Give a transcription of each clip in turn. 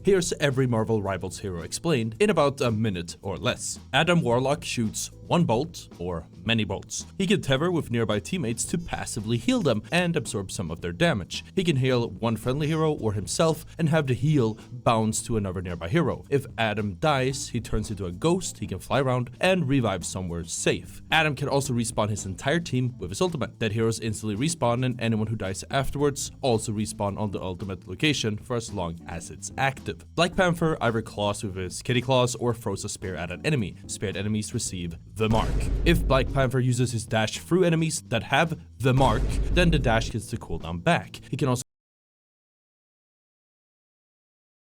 Here's every Marvel Rivals hero explained in about a minute or less. Adam Warlock shoots one bolt or many bolts. He can tether with nearby teammates to passively heal them and absorb some of their damage. He can heal one friendly hero or himself and have the heal bounce to another nearby hero. If Adam dies, he turns into a ghost, he can fly around and revive somewhere safe. Adam can also respawn his entire team with his ultimate. Dead heroes instantly respawn, and anyone who dies afterwards also respawn on the ultimate location for as long as it's active. Black Panther either claws with his kitty claws or throws a spear at an enemy. Spared enemies receive the mark. If Black Panther uses his dash through enemies that have the mark, then the dash gets the cooldown back. He can also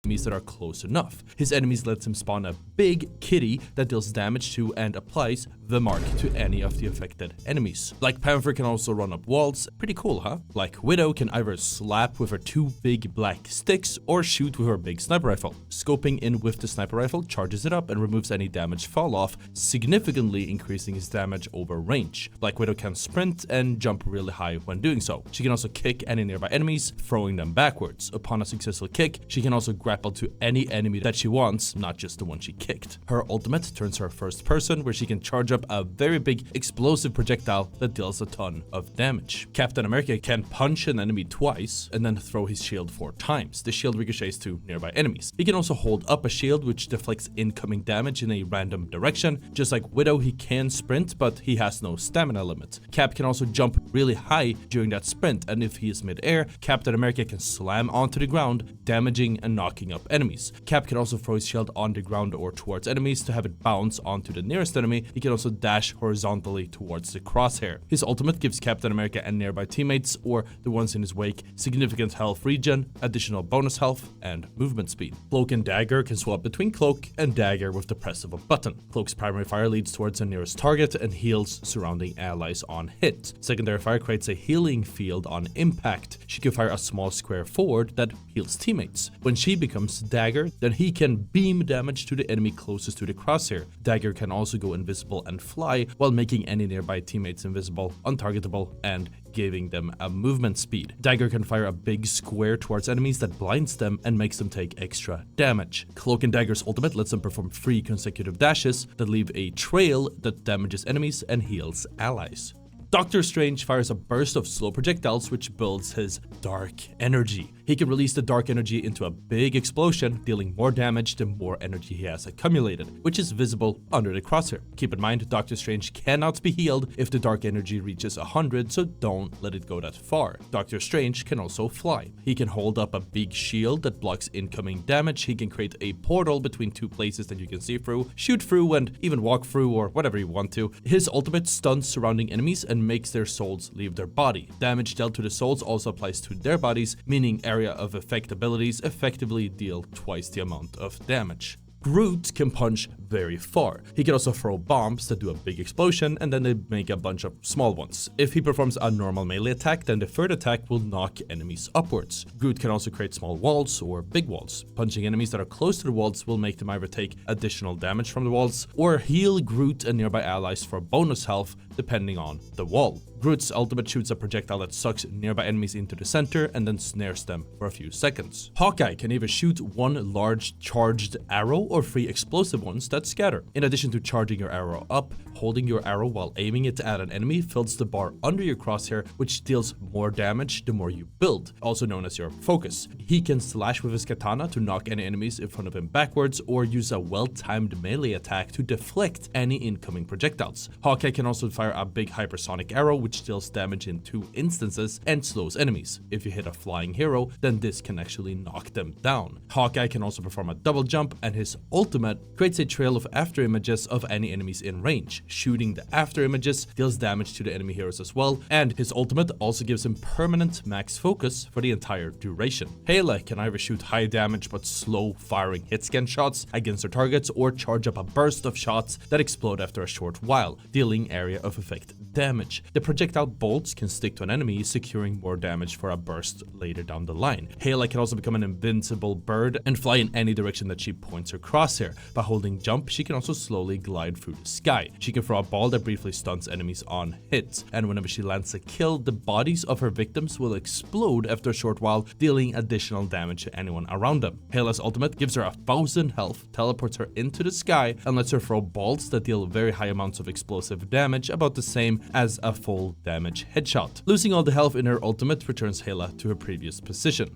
enemies that are close enough. His enemies lets him spawn a big kitty that deals damage to and applies the mark to any of the affected enemies. Black Panther can also run up walls. Pretty cool, huh? Black Widow can either slap with her two big black sticks or shoot with her big sniper rifle. Scoping in with the sniper rifle charges it up and removes any damage fall off, significantly increasing his damage over range. Black Widow can sprint and jump really high when doing so. She can also kick any nearby enemies, throwing them backwards. Upon a successful kick, she can also grapple to any enemy that she wants, not just the one she kicked. Her ultimate turns her first person, where she can charge up a very big explosive projectile that deals a ton of damage. Captain America can punch an enemy twice and then throw his shield 4 times. The shield ricochets to nearby enemies. He can also hold up a shield which deflects incoming damage in a random direction. Just like Widow, he can sprint, but he has no stamina limit. Cap can also jump really high during that sprint, and if he is mid-air, Captain America can slam onto the ground, damaging and knocking up enemies. Cap can also throw his shield on the ground or towards enemies to have it bounce onto the nearest enemy. He can also dash horizontally towards the crosshair. His ultimate gives Captain America and nearby teammates, or the ones in his wake, significant health regen, additional bonus health, and movement speed. Cloak and Dagger can swap between Cloak and Dagger with the press of a button. Cloak's primary fire leads towards the nearest target and heals surrounding allies on hit. Secondary fire creates a healing field on impact. She can fire a small square forward that heals teammates. When she becomes Dagger, then he can beam damage to the enemy closest to the crosshair. Dagger can also go invisible and fly, while making any nearby teammates invisible, untargetable, and giving them a movement speed. Dagger can fire a big square towards enemies that blinds them and makes them take extra damage. Cloak and Dagger's ultimate lets them perform 3 consecutive dashes that leave a trail that damages enemies and heals allies. Doctor Strange fires a burst of slow projectiles which builds his dark energy. He can release the dark energy into a big explosion, dealing more damage the more energy he has accumulated, which is visible under the crosshair. Keep in mind, Doctor Strange cannot be healed if the dark energy reaches 100, so don't let it go that far. Doctor Strange can also fly. He can hold up a big shield that blocks incoming damage. He can create a portal between 2 places that you can see through, shoot through, and even walk through, or whatever you want to. His ultimate stuns surrounding enemies and makes their souls leave their body. Damage dealt to the souls also applies to their bodies, meaning area of effect abilities effectively deal twice the amount of damage. Groot can punch very far. He can also throw bombs that do a big explosion and then they make a bunch of small ones. If he performs a normal melee attack, then the third attack will knock enemies upwards. Groot can also create small walls or big walls. Punching enemies that are close to the walls will make them either take additional damage from the walls or heal Groot and nearby allies for bonus health depending on the wall. Groot's ultimate shoots a projectile that sucks nearby enemies into the center and then snares them for a few seconds. Hawkeye can either shoot one large charged arrow or 3 explosive ones that scatter. In addition to charging your arrow up, holding your arrow while aiming it at an enemy fills the bar under your crosshair, which deals more damage the more you build, also known as your focus. He can slash with his katana to knock any enemies in front of him backwards or use a well-timed melee attack to deflect any incoming projectiles. Hawkeye can also fire a big hypersonic arrow which deals damage in 2 instances and slows enemies. If you hit a flying hero, then this can actually knock them down. Hawkeye can also perform a double jump, and his ultimate creates a trail of after images of any enemies in range. Shooting the after images deals damage to the enemy heroes as well, and his ultimate also gives him permanent max focus for the entire duration. Hela can either shoot high damage but slow firing hit scan shots against their targets or charge up a burst of shots that explode after a short while, dealing area of effect damage. The projectile bolts can stick to an enemy, securing more damage for a burst later down the line. Hela can also become an invincible bird and fly in any direction that she points her crosshair. By holding jump, she can also slowly glide through the sky. She can throw a ball that briefly stuns enemies on hit, and whenever she lands a kill, the bodies of her victims will explode after a short while, dealing additional damage to anyone around them. Hela's ultimate gives her 1000 health, teleports her into the sky, and lets her throw balls that deal very high amounts of explosive damage, about the same as a full damage headshot. Losing all the health in her ultimate returns Hela to her previous position.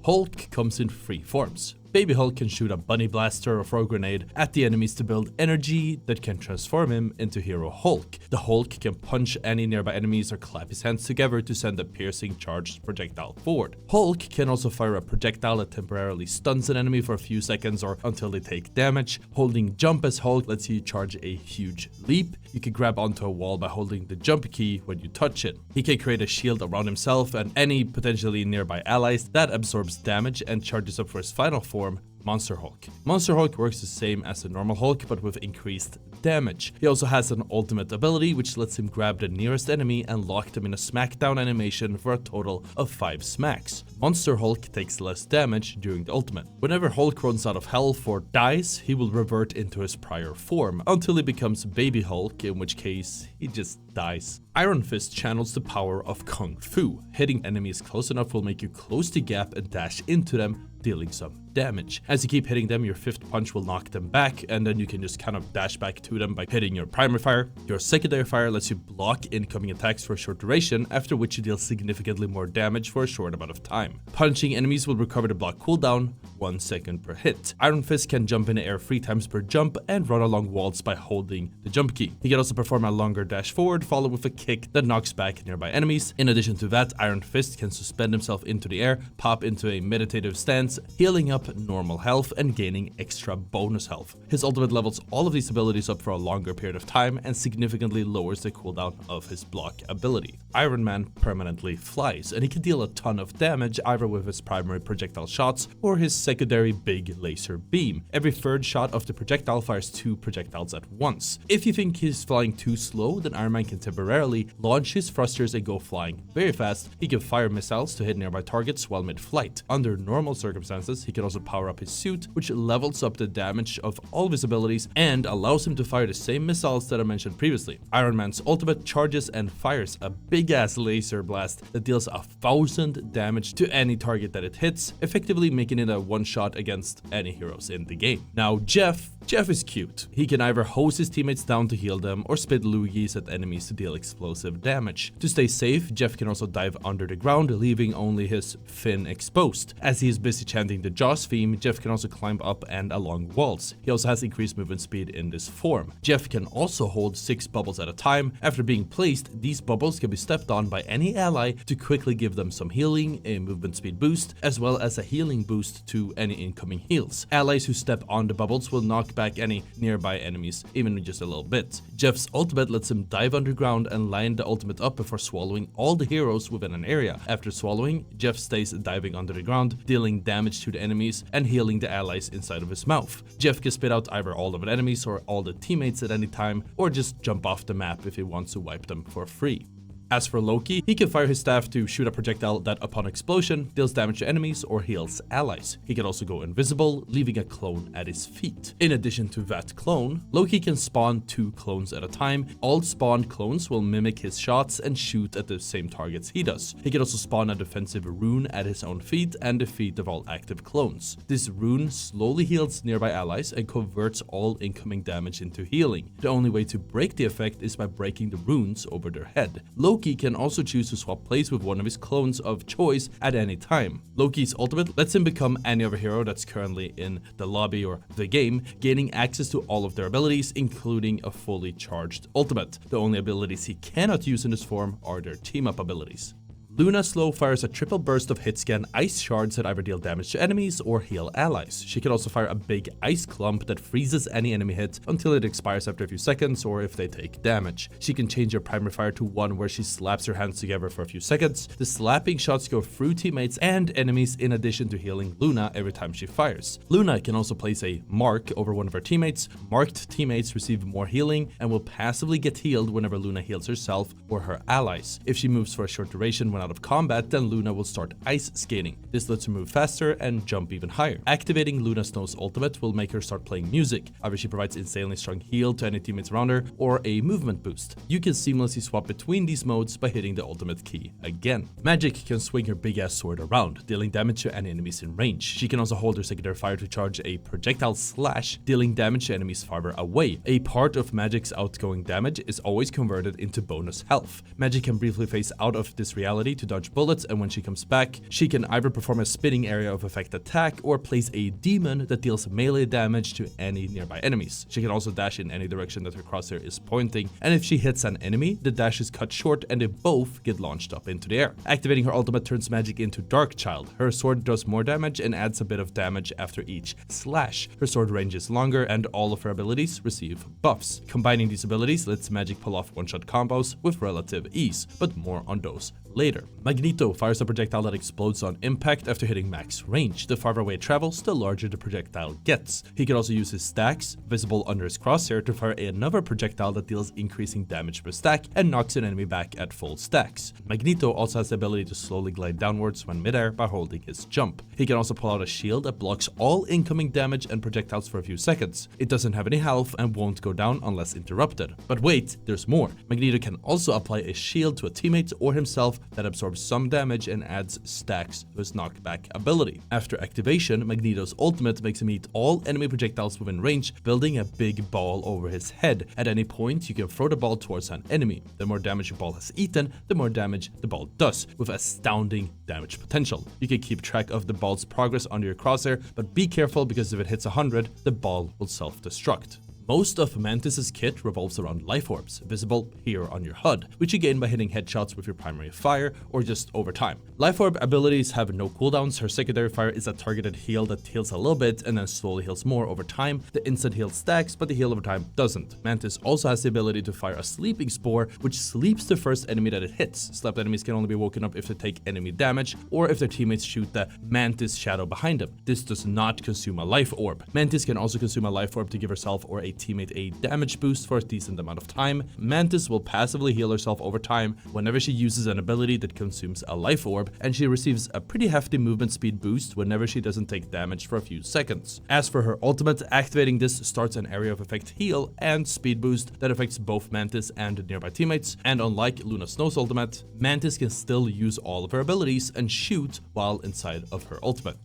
Hulk comes in 3 forms. Baby Hulk can shoot a bunny blaster or throw a grenade at the enemies to build energy that can transform him into Hero Hulk. The Hulk can punch any nearby enemies or clap his hands together to send a piercing charged projectile forward. Hulk can also fire a projectile that temporarily stuns an enemy for a few seconds or until they take damage. Holding jump as Hulk lets you charge a huge leap. You can grab onto a wall by holding the jump key when you touch it. He can create a shield around himself and any potentially nearby allies that absorbs damage and charges up for his final form, Monster Hulk. Monster Hulk works the same as the normal Hulk, but with increased damage. He also has an ultimate ability which lets him grab the nearest enemy and lock them in a smackdown animation for a total of 5 smacks. Monster Hulk takes less damage during the ultimate. Whenever Hulk runs out of health or dies, he will revert into his prior form until he becomes Baby Hulk, in which case he just dies. Iron Fist channels the power of Kung Fu. Hitting enemies close enough will make you close the gap and dash into them, dealing some damage. As you keep hitting them, your 5th punch will knock them back, and then you can just kind of dash back to them by hitting your primary fire. Your secondary fire lets you block incoming attacks for a short duration, after which you deal significantly more damage for a short amount of time. Punching enemies will recover the block cooldown 1 second per hit. Iron Fist can jump in the air 3 times per jump and run along walls by holding the jump key. He can also perform a longer dash forward, followed with a kick that knocks back nearby enemies. In addition to that, Iron Fist can suspend himself into the air, pop into a meditative stance, healing up normal health and gaining extra bonus health. His ultimate levels all of these abilities up for a longer period of time and significantly lowers the cooldown of his block ability. Iron Man permanently flies, and he can deal a ton of damage either with his primary projectile shots or his secondary big laser beam. Every 3rd shot of the projectile fires 2 projectiles at once. If you think he's flying too slow, then Iron Man can temporarily launch his thrusters and go flying very fast. He can fire missiles to hit nearby targets while mid-flight. Under normal circumstances, he can also power up his suit, which levels up the damage of all of his abilities and allows him to fire the same missiles that I mentioned previously. Iron Man's ultimate charges and fires a big-ass laser blast that deals 1000 damage to any target that it hits, effectively making it a one-shot against any heroes in the game. Now, Jeff is cute. He can either hose his teammates down to heal them or spit loogies at enemies to deal explosive damage. To stay safe, Jeff can also dive under the ground, leaving only his fin exposed. As he is busy chanting the Jaws theme, Jeff can also climb up and along walls. He also has increased movement speed in this form. Jeff can also hold 6 bubbles at a time. After being placed, these bubbles can be stepped on by any ally to quickly give them some healing, a movement speed boost, as well as a healing boost to any incoming heals. Allies who step on the bubbles will knock back any nearby enemies, even with just a little bit. Jeff's ultimate lets him dive underground and line the ultimate up before swallowing all the heroes within an area. After swallowing, Jeff stays diving under the ground, dealing damage to the enemies and healing the allies inside of his mouth. Jeff can spit out either all of the enemies or all the teammates at any time, or just jump off the map if he wants to wipe them for free. As for Loki, he can fire his staff to shoot a projectile that, upon explosion, deals damage to enemies or heals allies. He can also go invisible, leaving a clone at his feet. In addition to that clone, Loki can spawn 2 clones at a time. All spawned clones will mimic his shots and shoot at the same targets he does. He can also spawn a defensive rune at his own feet and the feet of all active clones. This rune slowly heals nearby allies and converts all incoming damage into healing. The only way to break the effect is by breaking the runes over their head. Loki can also choose to swap place with one of his clones of choice at any time. Loki's ultimate lets him become any other hero that's currently in the lobby or the game, gaining access to all of their abilities, including a fully charged ultimate. The only abilities he cannot use in this form are their team-up abilities. Luna Slow fires a triple burst of hit-scan ice shards that either deal damage to enemies or heal allies. She can also fire a big ice clump that freezes any enemy hit until it expires after a few seconds or if they take damage. She can change her primary fire to one where she slaps her hands together for a few seconds. The slapping shots go through teammates and enemies in addition to healing Luna every time she fires. Luna can also place a mark over one of her teammates. Marked teammates receive more healing and will passively get healed whenever Luna heals herself or her allies. If she moves for a short duration when out out of combat, then Luna will start ice skating. This lets her move faster and jump even higher. Activating Luna Snow's ultimate will make her start playing music. Either she provides insanely strong heal to any teammates around her, or a movement boost. You can seamlessly swap between these modes by hitting the ultimate key again. Magik can swing her big ass sword around, dealing damage to any enemies in range. She can also hold her secondary fire to charge a projectile slash, dealing damage to enemies farther away. A part of Magik's outgoing damage is always converted into bonus health. Magik can briefly phase out of this reality to dodge bullets, and when she comes back, she can either perform a spinning area of effect attack or place a demon that deals melee damage to any nearby enemies. She can also dash in any direction that her crosshair is pointing, and if she hits an enemy, the dash is cut short and they both get launched up into the air. Activating her ultimate turns Magik into Darkchild. Her sword does more damage and adds a bit of damage after each slash. Her sword range is longer and all of her abilities receive buffs. Combining these abilities lets Magik pull off one-shot combos with relative ease, but more on those later. Magneto fires a projectile that explodes on impact after hitting max range. The farther away it travels, the larger the projectile gets. He can also use his stacks, visible under his crosshair, to fire another projectile that deals increasing damage per stack and knocks an enemy back at full stacks. Magneto also has the ability to slowly glide downwards when midair by holding his jump. He can also pull out a shield that blocks all incoming damage and projectiles for a few seconds. It doesn't have any health and won't go down unless interrupted. But wait, there's more. Magneto can also apply a shield to a teammate or himself that absorbs some damage and adds stacks to his knockback ability. After activation, Magneto's ultimate makes him eat all enemy projectiles within range, building a big ball over his head. At any point, you can throw the ball towards an enemy. The more damage your ball has eaten, the more damage the ball does, with astounding damage potential. You can keep track of the ball's progress under your crosshair, but be careful because if it hits 100, the ball will self-destruct. Most of Mantis's kit revolves around life orbs, visible here on your HUD, which you gain by hitting headshots with your primary fire or just over time. Life orb abilities have no cooldowns. Her secondary fire is a targeted heal that heals a little bit and then slowly heals more over time. The instant heal stacks, but the heal over time doesn't. Mantis also has the ability to fire a sleeping spore, which sleeps the first enemy that it hits. Slept enemies can only be woken up if they take enemy damage or if their teammates shoot the Mantis shadow behind them. This does not consume a life orb. Mantis can also consume a life orb to give herself or a teammate a damage boost for a decent amount of time. Mantis will passively heal herself over time whenever she uses an ability that consumes a life orb, and she receives a pretty hefty movement speed boost whenever she doesn't take damage for a few seconds. As for her ultimate, activating this starts an area of effect heal and speed boost that affects both Mantis and nearby teammates, and unlike Luna Snow's ultimate, Mantis can still use all of her abilities and shoot while inside of her ultimate.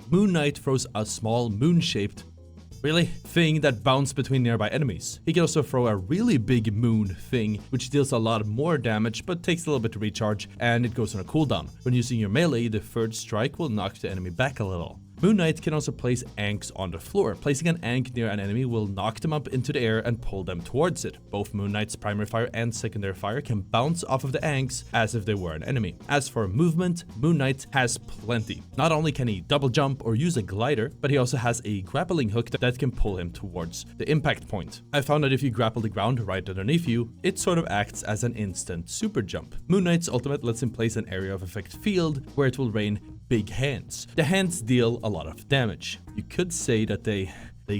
Moon Knight throws a small moon-shaped thing that bounces between nearby enemies. He can also throw a really big moon thing, which deals a lot more damage but takes a little bit to recharge, and it goes on a cooldown. When using your melee, the third strike will knock the enemy back a little. Moon Knight can also place anks on the floor. Placing an ank near an enemy will knock them up into the air and pull them towards it. Both Moon Knight's primary fire and secondary fire can bounce off of the anks as if they were an enemy. As for movement, Moon Knight has plenty. Not only can he double jump or use a glider, but he also has a grappling hook that can pull him towards the impact point. I found that if you grapple the ground right underneath you, it sort of acts as an instant super jump. Moon Knight's ultimate lets him place an area of effect field where it will rain big hands. The hands deal a lot of damage. You could say that they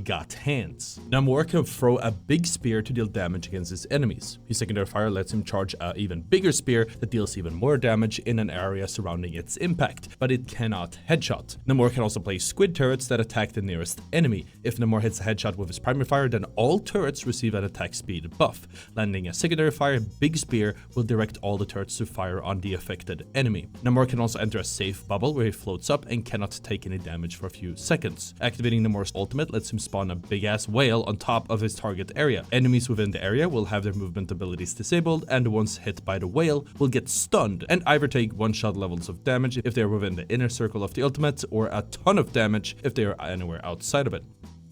got hands. Namor can throw a big spear to deal damage against his enemies. His secondary fire lets him charge an even bigger spear that deals even more damage in an area surrounding its impact, but it cannot headshot. Namor can also place squid turrets that attack the nearest enemy. If Namor hits a headshot with his primary fire, then all turrets receive an attack speed buff. Landing a secondary fire big spear will direct all the turrets to fire on the affected enemy. Namor can also enter a safe bubble where he floats up and cannot take any damage for a few seconds. Activating Namor's ultimate lets him spawn a big ass whale on top of his target area. Enemies within the area will have their movement abilities disabled, and the ones hit by the whale will get stunned and either take one-shot levels of damage if they are within the inner circle of the ultimate, or a ton of damage if they are anywhere outside of it.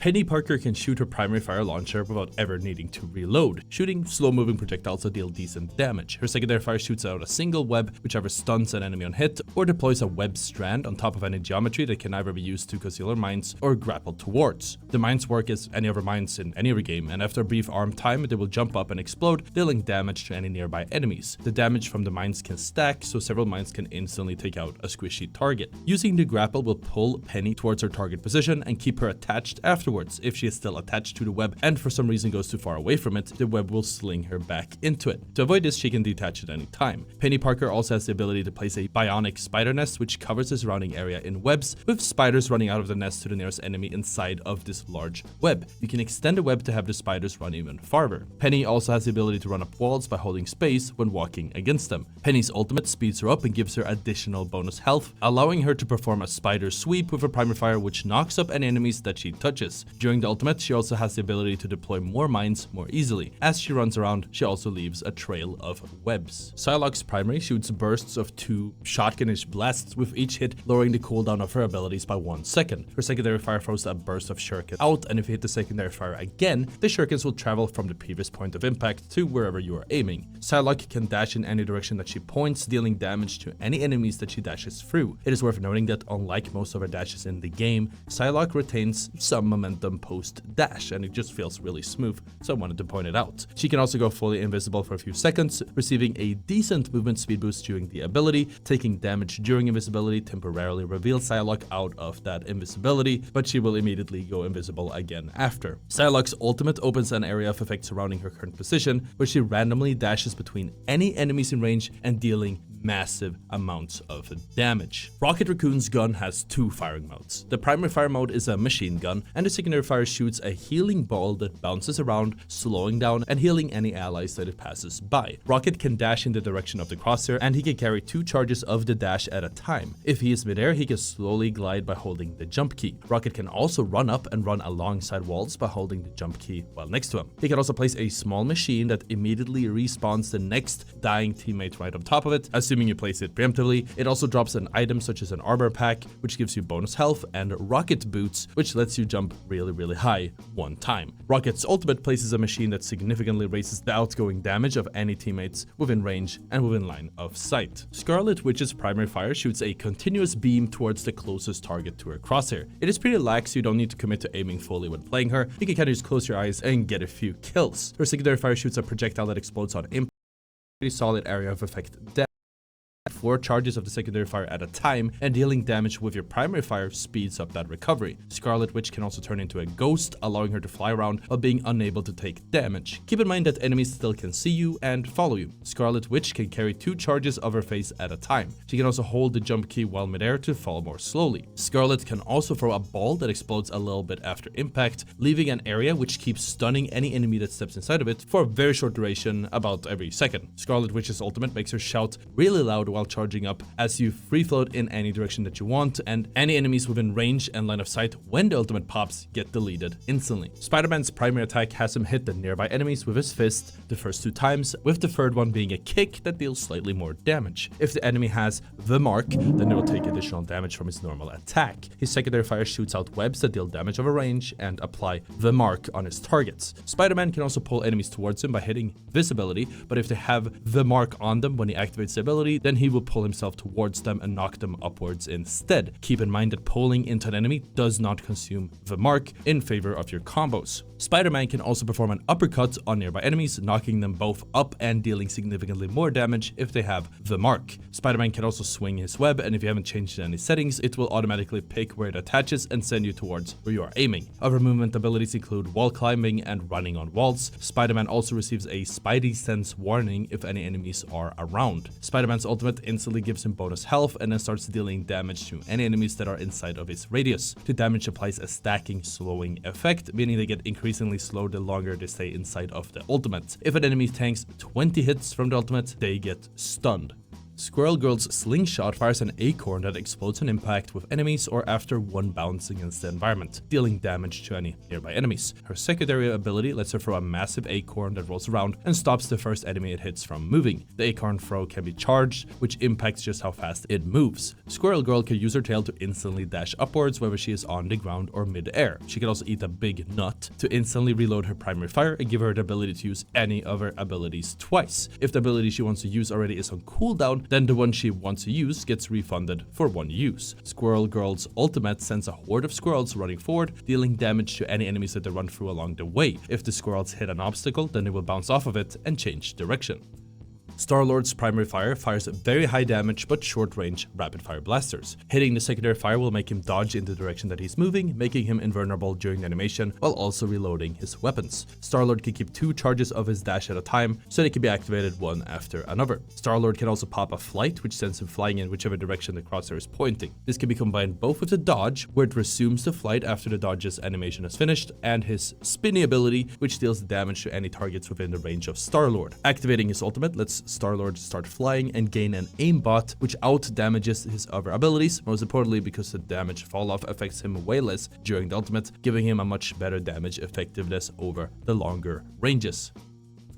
Penny Parker can shoot her primary fire launcher without ever needing to reload, shooting slow-moving projectiles that deal decent damage. Her secondary fire shoots out a single web, which either stuns an enemy on hit, or deploys a web strand on top of any geometry that can either be used to conceal her mines or grapple towards. The mines work as any other mines in any other game, and after a brief arm time, they will jump up and explode, dealing damage to any nearby enemies. The damage from the mines can stack, so several mines can instantly take out a squishy target. Using the grapple will pull Penny towards her target position and keep her attached afterwards afterwards. If she is still attached to the web and for some reason goes too far away from it, the web will sling her back into it. To avoid this, she can detach at any time. Penny Parker also has the ability to place a bionic spider nest which covers the surrounding area in webs, with spiders running out of the nest to the nearest enemy inside of this large web. You can extend the web to have the spiders run even farther. Penny also has the ability to run up walls by holding space when walking against them. Penny's ultimate speeds her up and gives her additional bonus health, allowing her to perform a spider sweep with a primary fire which knocks up any enemies that she touches. During the ultimate, she also has the ability to deploy more mines more easily. As she runs around, she also leaves a trail of webs. Psylocke's primary shoots bursts of 2 shotgun-ish blasts, with each hit lowering the cooldown of her abilities by 1 second. Her secondary fire throws a burst of shuriken out, and if you hit the secondary fire again, the shurikens will travel from the previous point of impact to wherever you are aiming. Psylocke can dash in any direction that she points, dealing damage to any enemies that she dashes through. It is worth noting that unlike most of her dashes in the game, Psylocke retains some momentum post-dash, and it just feels really smooth, so I wanted to point it out. She can also go fully invisible for a few seconds, receiving a decent movement speed boost during the ability. Taking damage during invisibility temporarily reveals Psylocke out of that invisibility, but she will immediately go invisible again after. Psylocke's ultimate opens an area of effect surrounding her current position, where she randomly dashes between any enemies in range and dealing massive amounts of damage. Rocket Raccoon's gun has 2 firing modes. The primary fire mode is a machine gun, and the secondary fire shoots a healing ball that bounces around, slowing down and healing any allies that it passes by. Rocket can dash in the direction of the crosshair, and he can carry 2 charges of the dash at a time. If he is midair, he can slowly glide by holding the jump key. Rocket can also run up and run alongside walls by holding the jump key while next to him. He can also place a small machine that immediately respawns the next dying teammate right on top of it, assuming you place it preemptively. It also drops an item such as an armor pack, which gives you bonus health, and rocket boots, which lets you jump really high 1 time. Rocket's ultimate places a machine that significantly raises the outgoing damage of any teammates within range and within line of sight. Scarlet Witch's primary fire shoots a continuous beam towards the closest target to her crosshair. It is pretty lax, so you don't need to commit to aiming fully when playing her. You can kind of just close your eyes and get a few kills. Her secondary fire shoots a projectile that explodes on impact, pretty solid area of effect depth. 4 charges of the secondary fire at a time, and dealing damage with your primary fire speeds up that recovery. Scarlet Witch can also turn into a ghost, allowing her to fly around while being unable to take damage. Keep in mind that enemies still can see you and follow you. Scarlet Witch can carry 2 charges of her face at a time. She can also hold the jump key while midair to fall more slowly. Scarlet can also throw a ball that explodes a little bit after impact, leaving an area which keeps stunning any enemy that steps inside of it for a very short duration, about every second. Scarlet Witch's ultimate makes her shout really loud while charging up as you free float in any direction that you want, and any enemies within range and line of sight when the ultimate pops get deleted instantly. Spider-Man's primary attack has him hit the nearby enemies with his fist the first 2 times, with the third one being a kick that deals slightly more damage. If the enemy has the mark, then they will take additional damage from his normal attack. His secondary fire shoots out webs that deal damage over range and apply the mark on his targets. Spider-Man can also pull enemies towards him by hitting visibility, but if they have the mark on them when he activates the ability, then he will pull himself towards them and knock them upwards instead. Keep in mind that pulling into an enemy does not consume the mark in favor of your combos. Spider-Man can also perform an uppercut on nearby enemies, knocking them both up and dealing significantly more damage if they have the mark. Spider-Man can also swing his web, and if you haven't changed any settings, it will automatically pick where it attaches and send you towards where you are aiming. Other movement abilities include wall climbing and running on walls. Spider-Man also receives a Spidey Sense warning if any enemies are around. Spider-Man's ultimate instantly gives him bonus health and then starts dealing damage to any enemies that are inside of his radius. The damage applies a stacking slowing effect, meaning they get increasingly slow the longer they stay inside of the ultimate. If an enemy tanks 20 hits from the ultimate, they get stunned. Squirrel Girl's slingshot fires an acorn that explodes on impact with enemies or after one bounce against the environment, dealing damage to any nearby enemies. Her secondary ability lets her throw a massive acorn that rolls around and stops the first enemy it hits from moving. The acorn throw can be charged, which impacts just how fast it moves. Squirrel Girl can use her tail to instantly dash upwards whether she is on the ground or mid-air. She can also eat a big nut to instantly reload her primary fire and give her the ability to use any of her abilities twice. If the ability she wants to use already is on cooldown, then the one she wants to use gets refunded for 1 use. Squirrel Girl's ultimate sends a horde of squirrels running forward, dealing damage to any enemies that they run through along the way. If the squirrels hit an obstacle, then they will bounce off of it and change direction. Star-Lord's primary fire fires very high damage but short-range rapid-fire blasters. Hitting the secondary fire will make him dodge in the direction that he's moving, making him invulnerable during the animation while also reloading his weapons. Star-Lord can keep 2 charges of his dash at a time, so they can be activated one after another. Star-Lord can also pop a flight, which sends him flying in whichever direction the crosshair is pointing. This can be combined both with the dodge, where it resumes the flight after the dodge's animation is finished, and his spinny ability, which deals damage to any targets within the range of Star-Lord. Activating his ultimate lets Star-Lord start flying and gain an aimbot, which out-damages his other abilities, most importantly because the damage fall-off affects him way less during the ultimate, giving him a much better damage effectiveness over the longer ranges.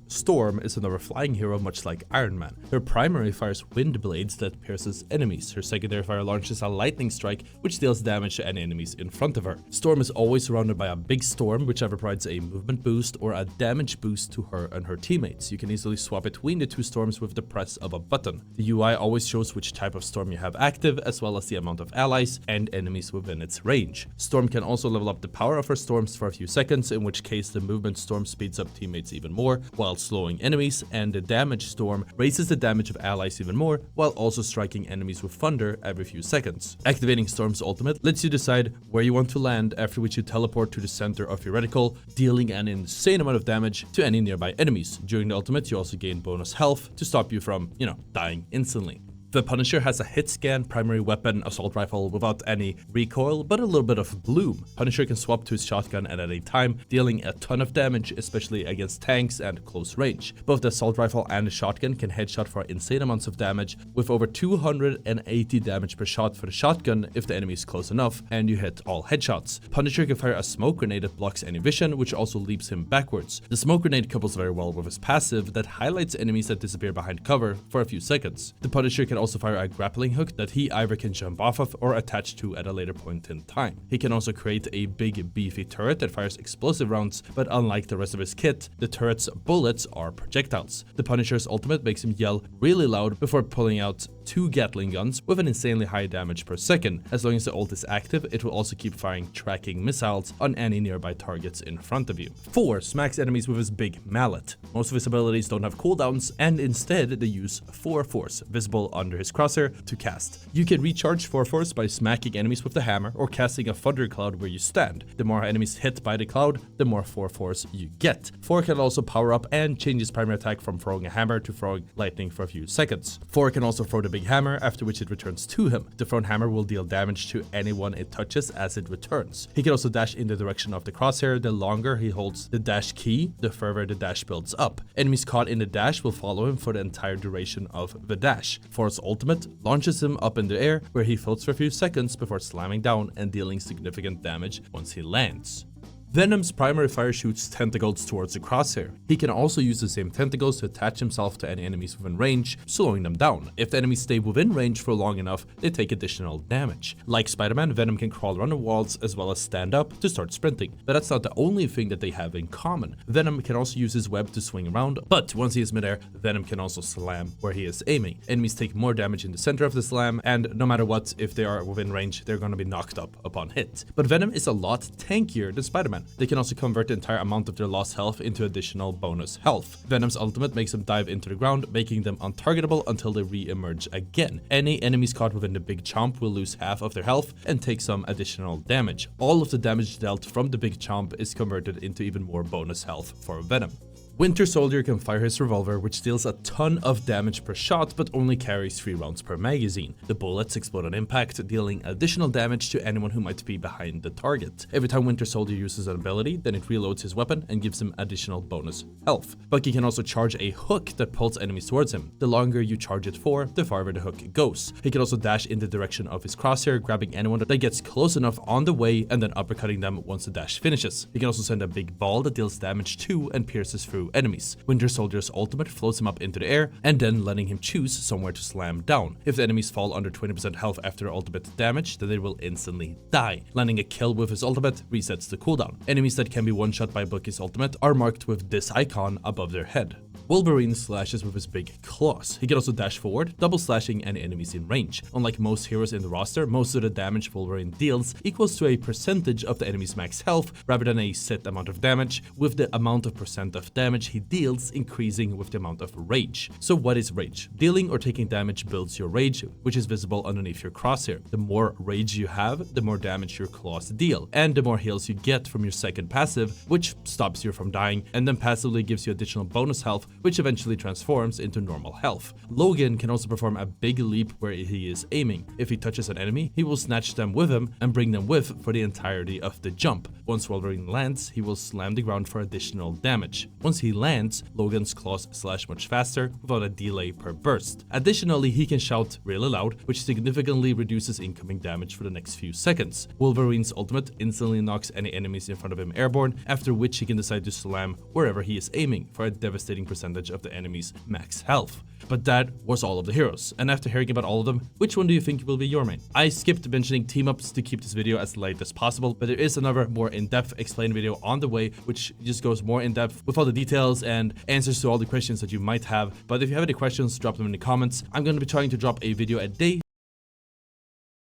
Storm is another flying hero much like Iron Man. Her primary fires wind blades that pierces enemies. Her secondary fire launches a lightning strike which deals damage to any enemies in front of her. Storm is always surrounded by a big storm which either provides a movement boost or a damage boost to her and her teammates. You can easily swap between the two storms with the press of a button. The UI always shows which type of storm you have active as well as the amount of allies and enemies within its range. Storm can also level up the power of her storms for a few seconds, in which case the movement storm speeds up teammates even more while slowing enemies, and the damage storm raises the damage of allies even more while also striking enemies with thunder every few seconds. Activating Storm's ultimate lets you decide where you want to land, after which you teleport to the center of your reticle, dealing an insane amount of damage to any nearby enemies. During the ultimate you also gain bonus health to stop you from, dying instantly. The Punisher has a hit scan primary weapon assault rifle without any recoil, but a little bit of bloom. Punisher can swap to his shotgun at any time, dealing a ton of damage, especially against tanks and close range. Both the assault rifle and the shotgun can headshot for insane amounts of damage, with over 280 damage per shot for the shotgun if the enemy is close enough and you hit all headshots. Punisher can fire a smoke grenade that blocks any vision, which also leaps him backwards. The smoke grenade couples very well with his passive that highlights enemies that disappear behind cover for a few seconds. The Punisher can also fire a grappling hook that he either can jump off of or attach to at a later point in time. He can also create a big beefy turret that fires explosive rounds, but unlike the rest of his kit, the turret's bullets are projectiles. The Punisher's ultimate makes him yell really loud before pulling out 2 Gatling guns with an insanely high damage per second. As long as the ult is active, it will also keep firing tracking missiles on any nearby targets in front of you. Thor smacks enemies with his big mallet. Most of his abilities don't have cooldowns, and instead they use Thor Force, visible under his crosshair, to cast. You can recharge Thor Force by smacking enemies with the hammer or casting a thunder cloud where you stand. The more enemies hit by the cloud, the more Thor Force you get. Thor can also power up and change his primary attack from throwing a hammer to throwing lightning for a few seconds. Thor can also throw the big hammer, after which it returns to him. The thrown hammer will deal damage to anyone it touches as it returns. He can also dash in the direction of the crosshair. The longer he holds the dash key, the further the dash builds up. Enemies caught in the dash will follow him for the entire duration of the dash. Thor's ultimate launches him up in the air, where he floats for a few seconds before slamming down and dealing significant damage once he lands. Venom's primary fire shoots tentacles towards the crosshair. He can also use the same tentacles to attach himself to any enemies within range, slowing them down. If the enemies stay within range for long enough, they take additional damage. Like Spider-Man, Venom can crawl around the walls as well as stand up to start sprinting, but that's not the only thing that they have in common. Venom can also use his web to swing around, but once he is midair, Venom can also slam where he is aiming. Enemies take more damage in the center of the slam, and no matter what, if they are within range, they're going to be knocked up upon hit. But Venom is a lot tankier than Spider-Man. They can also convert the entire amount of their lost health into additional bonus health. Venom's ultimate makes them dive into the ground, making them untargetable until they re-emerge again. Any enemies caught within the big chomp will lose half of their health and take some additional damage. All of the damage dealt from the big chomp is converted into even more bonus health for Venom. Winter Soldier can fire his revolver, which deals a ton of damage per shot but only carries 3 rounds per magazine. The bullets explode on impact, dealing additional damage to anyone who might be behind the target. Every time Winter Soldier uses an ability, then it reloads his weapon and gives him additional bonus health. Bucky can also charge a hook that pulls enemies towards him. The longer you charge it for, the farther the hook goes. He can also dash in the direction of his crosshair, grabbing anyone that gets close enough on the way and then uppercutting them once the dash finishes. He can also send a big ball that deals damage to and pierces through enemies. Winter Soldier's ultimate floats him up into the air and then letting him choose somewhere to slam down. If the enemies fall under 20% health after ultimate damage, then they will instantly die. Landing a kill with his ultimate resets the cooldown. Enemies that can be one-shot by Bucky's ultimate are marked with this icon above their head. Wolverine slashes with his big claws. He can also dash forward, double slashing any enemies in range. Unlike most heroes in the roster, most of the damage Wolverine deals equals to a percentage of the enemy's max health rather than a set amount of damage, with the amount of percent of damage he deals increasing with the amount of rage. So what is rage? Dealing or taking damage builds your rage, which is visible underneath your crosshair. The more rage you have, the more damage your claws deal, and the more heals you get from your second passive, which stops you from dying, and then passively gives you additional bonus health, which eventually transforms into normal health. Logan can also perform a big leap where he is aiming. If he touches an enemy, he will snatch them with him and bring them with for the entirety of the jump. Once Wolverine lands, he will slam the ground for additional damage. Once he lands, Logan's claws slash much faster without a delay per burst. Additionally, he can shout really loud, which significantly reduces incoming damage for the next few seconds. Wolverine's ultimate instantly knocks any enemies in front of him airborne, after which he can decide to slam wherever he is aiming for a devastating percentage of the enemy's max health. But that was all of the heroes, and after hearing about all of them, which one do you think will be your main? I skipped mentioning team-ups to keep this video as light as possible, but there is another more in-depth explained video on the way, which just goes more in-depth with all the details and answers to all the questions that you might have. But if you have any questions, drop them in the comments. I'm going to be trying to drop a video a day.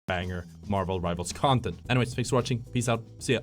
Banger Marvel Rivals content. Anyways, thanks for watching. Peace out. See ya.